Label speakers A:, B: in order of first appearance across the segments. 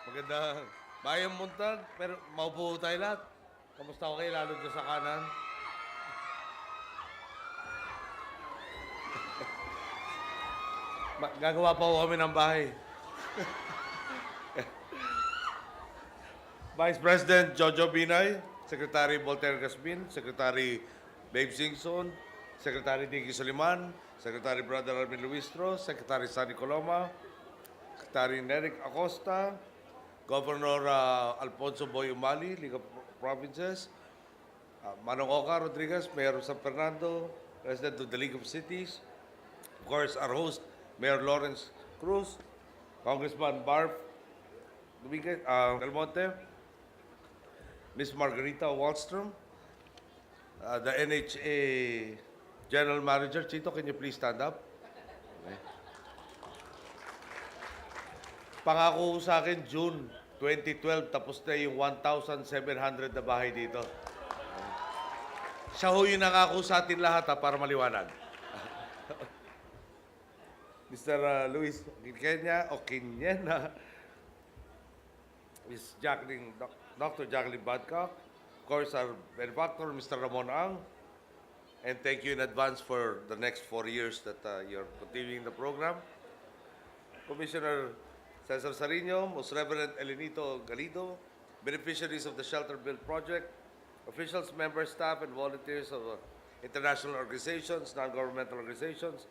A: Magandang bayang muntag, pero maupo tayo lahat. Kamusta ko kayo, lalo dyan sa kanan? Gagawa pa po kami ng bahay. Vice President Jojo Binay, Secretary Voltaire Gasmin, Secretary Babe Singson, Secretary Nicky Soliman, Secretary Brother Armin Luistro, Secretary Sunny Coloma, Secretary Neric Acosta, Governor Alfonso Boy Umali, League of Provinces, Manong Oca Rodriguez, Mayor of San Fernando, President of the League of Cities, of course, our host, Mayor Lawrence Cruz, Congressman Barb Dominguez, Del Monte, Ms. Margarita Wallstrom, the NHA General Manager. Chito, can you please stand up? Okay. Pangako sa akin, June 2012, tapos na yung 1,700 na bahay dito. Siya ho yung nangako sa atin lahat para maliwanag. Mr. Luis Oquiñena, Ms. Dr. Jacqueline Badcock, of course, our benefactor, Mr. Ramon Ang, and thank you in advance for the next 4 years that you're continuing the program. Commissioner Cesar Sarino, Most Reverend Elenito Galido, beneficiaries of the Shelter Build Project, officials, members, staff, and volunteers of international organizations, non-governmental organizations,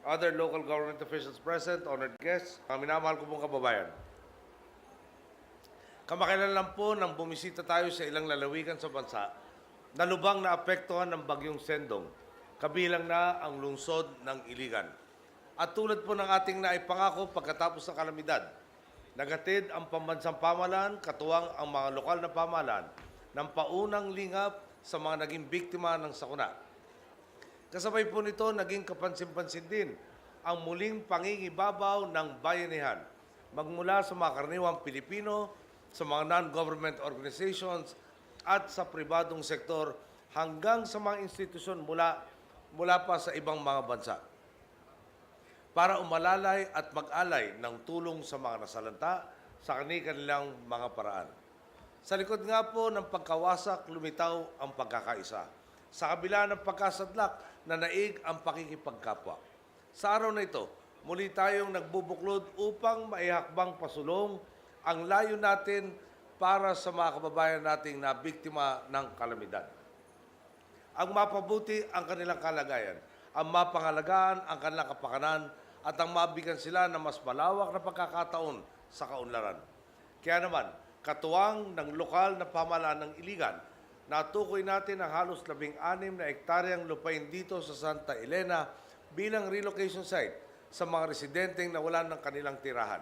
A: other local government officials present, honored guests, mga minamahal ko pong kababayan. Kamakailan lang po nang bumisita tayo sa ilang lalawigan sa bansa na lubang na apektuhan ng bagyong Sendong, kabilang na ang lungsod ng Iligan. At tulad po ng ating naipangako pagkatapos ng kalamidad, nagatid ang pambansang pamahalaan, katuwang ang mga lokal na pamahalaan, ng paunang lingap sa mga naging biktima ng sakuna. Kasabay po nito, naging kapansin-pansin din ang muling pangingibabaw ng bayanihan magmula sa mga karaniwang Pilipino, sa mga non-government organizations at sa pribadong sektor hanggang sa mga institusyon mula pa sa ibang mga bansa para umalalay at mag-alay ng tulong sa mga nasalanta sa kanilang mga paraan. Sa likod nga po ng pagkawasak, lumitaw ang pagkakaisa. Sa kabila ng pagkasadlak na naig ang pakikipagkapwa. Sa araw na ito, muli tayong nagbubuklod upang maihakbang pasulong ang layo natin para sa mga kababayan nating na biktima ng kalamidad. Ang mapabuti ang kanilang kalagayan, ang mapangalagaan ang kanilang kapakanan, at ang mabigyan sila ng mas malawak na pagkakataon sa kaunlaran. Kaya naman, katuwang ng lokal na pamahalaan ng Iligan, natukoy natin ang halos 16 na hektaryang lupain dito sa Santa Elena bilang relocation site sa mga residenteng nawalan ng kanilang tirahan.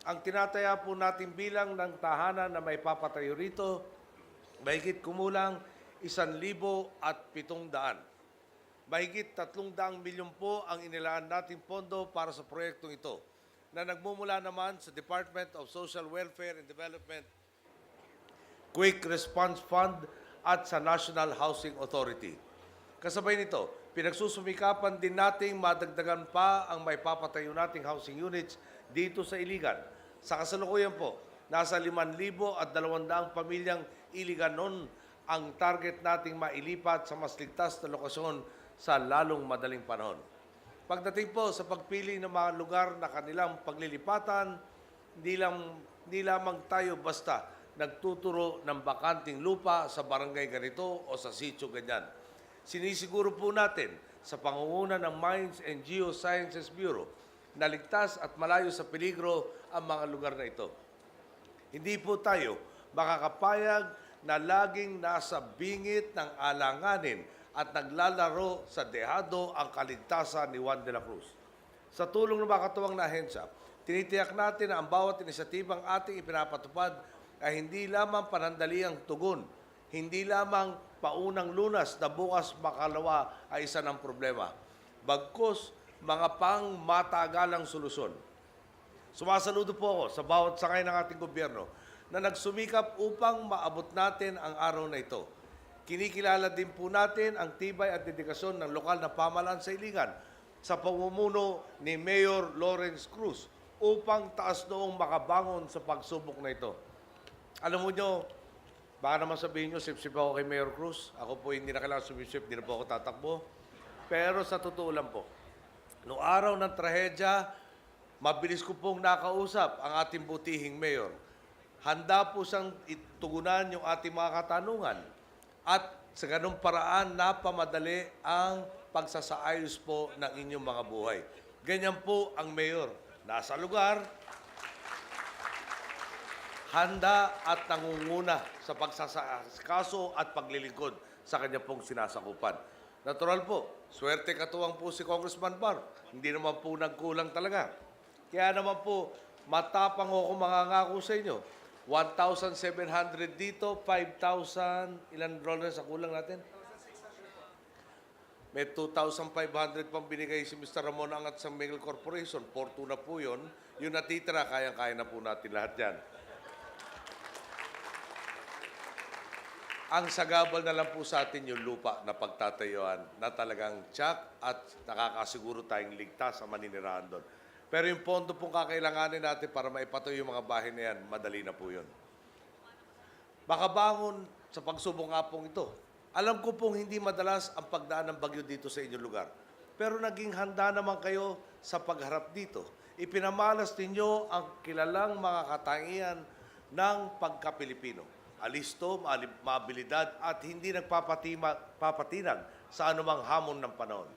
A: Ang tinataya po natin bilang ng tahanan na may papatayo rito, mahigit kumulang 1,700. Mahigit 300 milyon po ang inilaan nating pondo para sa proyektong ito, na nagmumula naman sa Department of Social Welfare and Development, Quick Response Fund at sa National Housing Authority. Kasabay nito, pinagsusumikapan din nating madagdagan pa ang may papatayo nating housing units dito sa Iligan. Sa kasalukuyan po, nasa 5,200 pamilyang Iliganon ang target nating mailipat sa mas ligtas na lokasyon sa lalong madaling panahon. Pagdating po sa pagpili ng mga lugar na kanilang paglilipatan, hindi lamang tayo basta nagtuturo ng bakanting lupa sa barangay ganito o sa sitio ganyan. Sinisiguro po natin sa pangunguna ng Mines and Geosciences Bureau na ligtas at malayo sa peligro ang mga lugar na ito. Hindi po tayo makakapayag na laging nasa bingit ng alanganin at naglalaro sa dehado ang kaligtasan ni Juan de la Cruz. Sa tulong ng mga katuwang na ahensya, tinitiyak natin na ang bawat inisyatibang ating ipinapatupad ay hindi lamang panandaliang tugon, hindi lamang paunang lunas na bukas makalawa ay isa ng problema, bagkus mga pang-matagalang solusyon. Sumasaludo po ako sa bawat sakay ng ating gobyerno na nagsumikap upang maabot natin ang araw na ito. Kinikilala din po natin ang tibay at dedikasyon ng lokal na pamahalaan sa Iligan sa pamumuno ni Mayor Lawrence Cruz upang taas noong makabangon sa pagsubok na ito. Alam mo nyo, baka naman sabihin nyo, sip-sip ako kay Mayor Cruz. Ako po hindi na kailangan sumip-sip, hindi na po ako tatakbo. Pero sa totoo lang po, noong araw ng trahedya, mabilis ko pong nakausap ang ating butihing mayor. Handa po siyang itugunan yung ating mga katanungan. At sa ganung paraan, napamadali ang pagsasaayos po ng inyong mga buhay. Ganyan po ang mayor. Nasa lugar, handa at nangunguna sa pagsasakaso at paglilingkod sa kanya pong sinasakupan. Natural po, swerte katuwang po si Congressman Bar. Hindi naman po nagkulang talaga. Kaya naman po, matapang ako mangangako sa inyo. 1,700 dito, 5,000, ilan dollars sa kulang natin? May 2,500 pang binigay si Mr. Ramon Angat sa Miguel Corporation. Porto na po yun. Yung natitira, kaya-kaya na po natin lahat yan. Ang sagabal na lang po sa atin yung lupa na pagtatayuan na talagang tsak at nakakasiguro tayong ligtas sa maninirahan doon. Pero yung pondo pong kakailanganin natin para maipatuloy yung mga bahay na yan, madali na po yun. Makabangon sa pagsubok nga pong ito. Alam ko pong hindi madalas ang pagdaan ng bagyo dito sa inyong lugar. Pero naging handa naman kayo sa pagharap dito. Ipinamalas ninyo ang kilalang mga katangian ng pagka-Pilipino. Alisto, maabilidad at hindi nagpapatinag sa anumang hamon ng panahon.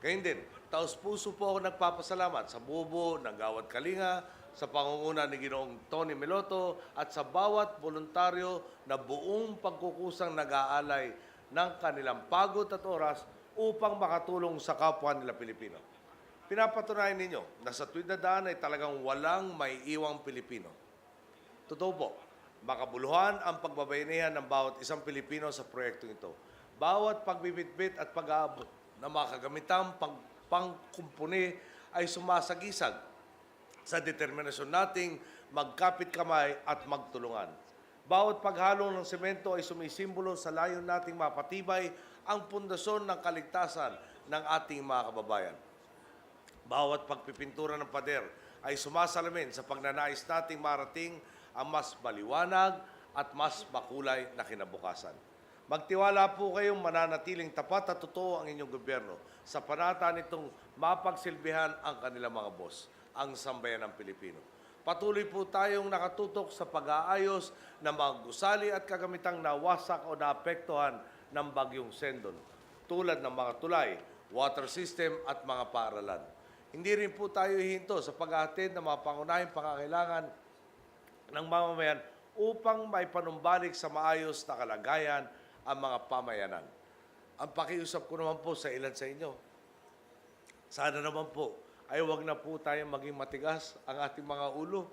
A: Gayun din, taos-puso po ako nagpapasalamat sa bubo ng Gawad Kalinga, sa pangunguna ni Ginoong Tony Meloto at sa bawat voluntaryo na buong pagkukusang nag-aalay ng kanilang pagod at oras upang makatulong sa kapwa nila Pilipino. Pinapatunayan ninyo na sa tuwid na daan ay talagang walang may iwang Pilipino. Totoo po, makabuluhan ang pagbabayanihan ng bawat isang Pilipino sa proyektong ito. Bawat pagbibitbit at pag-aabot na mga kagamitang pangkumpuni ay sumasagisag sa determinasyon nating magkapit kamay at magtulungan. Bawat paghalo ng semento ay sumisimbolo sa layon nating mapatibay ang pundasyon ng kaligtasan ng ating mga kababayan. Bawat pagpipintura ng pader ay sumasalamin sa pagnanais nating marating ang mas maliwanag at mas makulay na kinabukasan. Magtiwala po kayong mananatiling tapat at totoo ang inyong gobyerno sa panata nitong mapagsilbihan ang kanilang mga boss, ang sambayan ng Pilipino. Patuloy po tayong nakatutok sa pag-aayos ng mga gusali at kagamitang nawasak o naapektuhan ng bagyong Sendon, tulad ng mga tulay, water system at mga paaralan. Hindi rin po tayo hihinto sa pag-ahatid ng mga pangunahing pangangailangan ng mamamayan upang maipanumbalik sa maayos na kalagayan ang mga pamayanan. Ang pakiusap ko naman po sa ilan sa inyo, sana naman po ay huwag na po tayong maging matigas ang ating mga ulo.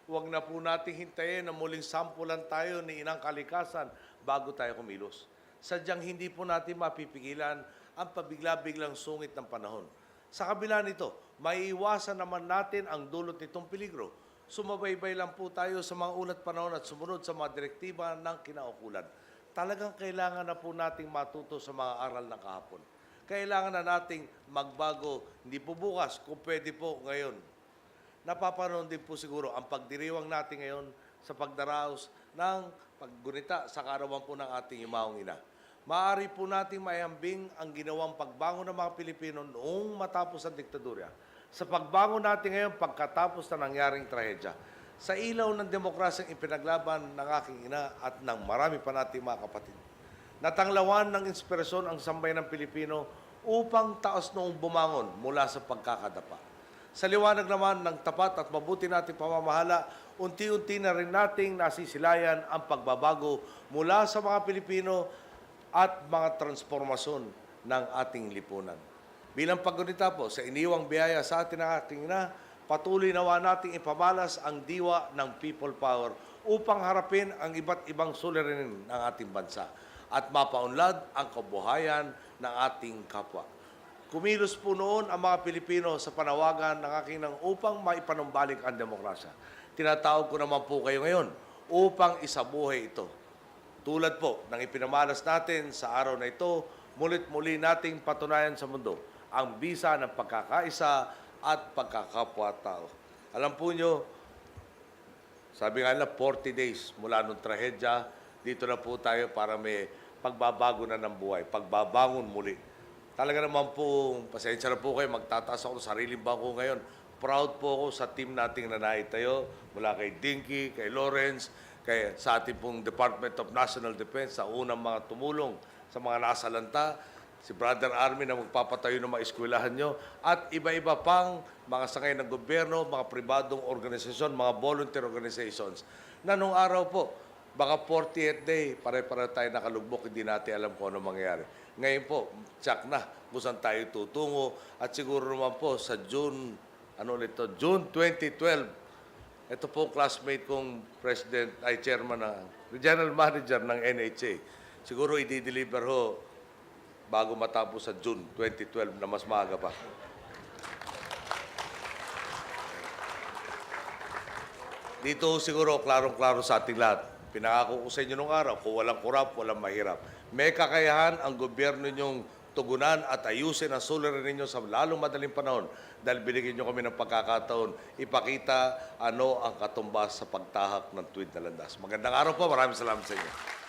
A: Huwag na po nating hintayin na muling sampulan tayo ni Inang Kalikasan bago tayo kumilos. Sadyang hindi po natin mapipigilan ang pabigla-biglang sungit ng panahon. Sa kabila nito, maiiwasan naman natin ang dulot nitong peligro. Sumabaybay lang po tayo sa mga unat panahon at sumunod sa mga direktiba ng kinaukulan. Talagang kailangan na po nating matuto sa mga aral ng kahapon. Kailangan na nating magbago, hindi po bukas, kung pwede po ngayon. Napapanood din po siguro ang pagdiriwang natin ngayon sa pagdaraos ng paggunita sa kaarawan po ng ating yumaong ina. Maaari po nating maihambing ang ginawang pagbangon ng mga Pilipino noong matapos ang diktadurya. Sa pagbangon natin ngayon pagkatapos na nangyaring trahedya. Sa ilaw ng demokrasyang ipinaglaban ng aking ina at ng marami pa nating mga kapatid. Natanglawan ng inspirasyon ang sambayan ng Pilipino upang taos noong bumangon mula sa pagkakadapa. Sa liwanag naman ng tapat at mabuti nating pamamahala, unti-unti na rin nating nasisilayan ang pagbabago mula sa mga Pilipino at mga transformasyon ng ating lipunan. Bilang paggunita po sa iniwang biyaya sa atin ng ating ina, patuloy nawa nating ipamalas ang diwa ng people power upang harapin ang iba't ibang suliranin ng ating bansa at mapaunlad ang kabuhayan ng ating kapwa. Kumilos po noon ang mga Pilipino sa panawagan ng aking nang upang maipanumbalik ang demokrasya. Tinatawag ko naman po kayo ngayon upang isabuhay ito. Tulad po ng ipinamalas natin sa araw na ito, mulit-muli nating patunayan sa mundo ang bisa ng pagkakaisa at pagkakapwa-tao. Alam po nyo, sabi nga nila, 40 days mula nung trahedya, dito na po tayo para may pagbabago na ng buhay, pagbabangon muli. Talaga naman po, pasensya na po kayo, magtataas ako ng sariling bangko ngayon. Proud po ako sa team nating nanay tayo, mula kay Dinky, kay Lawrence, sa ating pong Department of National Defense, sa unang mga tumulong sa mga nasalanta, si Brother Army na magpapatayo ng mga eskwelahan nyo, at iba-iba pang mga sangay ng gobyerno, mga pribadong organisasyon, mga volunteer organizations, na nung araw po, baka 40th day, pare-pare tayo nakalugmok, hindi natin alam kung ano mangyayari. Ngayon po, tsak na kung saan tayo tutungo, at siguro naman po sa June 2012, ito po classmate kong chairman ng general manager ng NHA. Siguro i-deliver ho bago matapos sa June 2012 na mas maaga pa. Dito siguro klarong-klaro sa ating lahat. Pinangako ko sa inyo nung araw, kung walang kurap, walang mahirap. May kakayahan ang gobyerno ninyong tugunan at ayusin ang suliranin ninyo sa lalong madaling panahon dahil binigyan nyo kami ng pagkakataon ipakita ano ang katumbas sa pagtahak ng tuwid na landas. Magandang araw po. Maraming salamat sa inyo.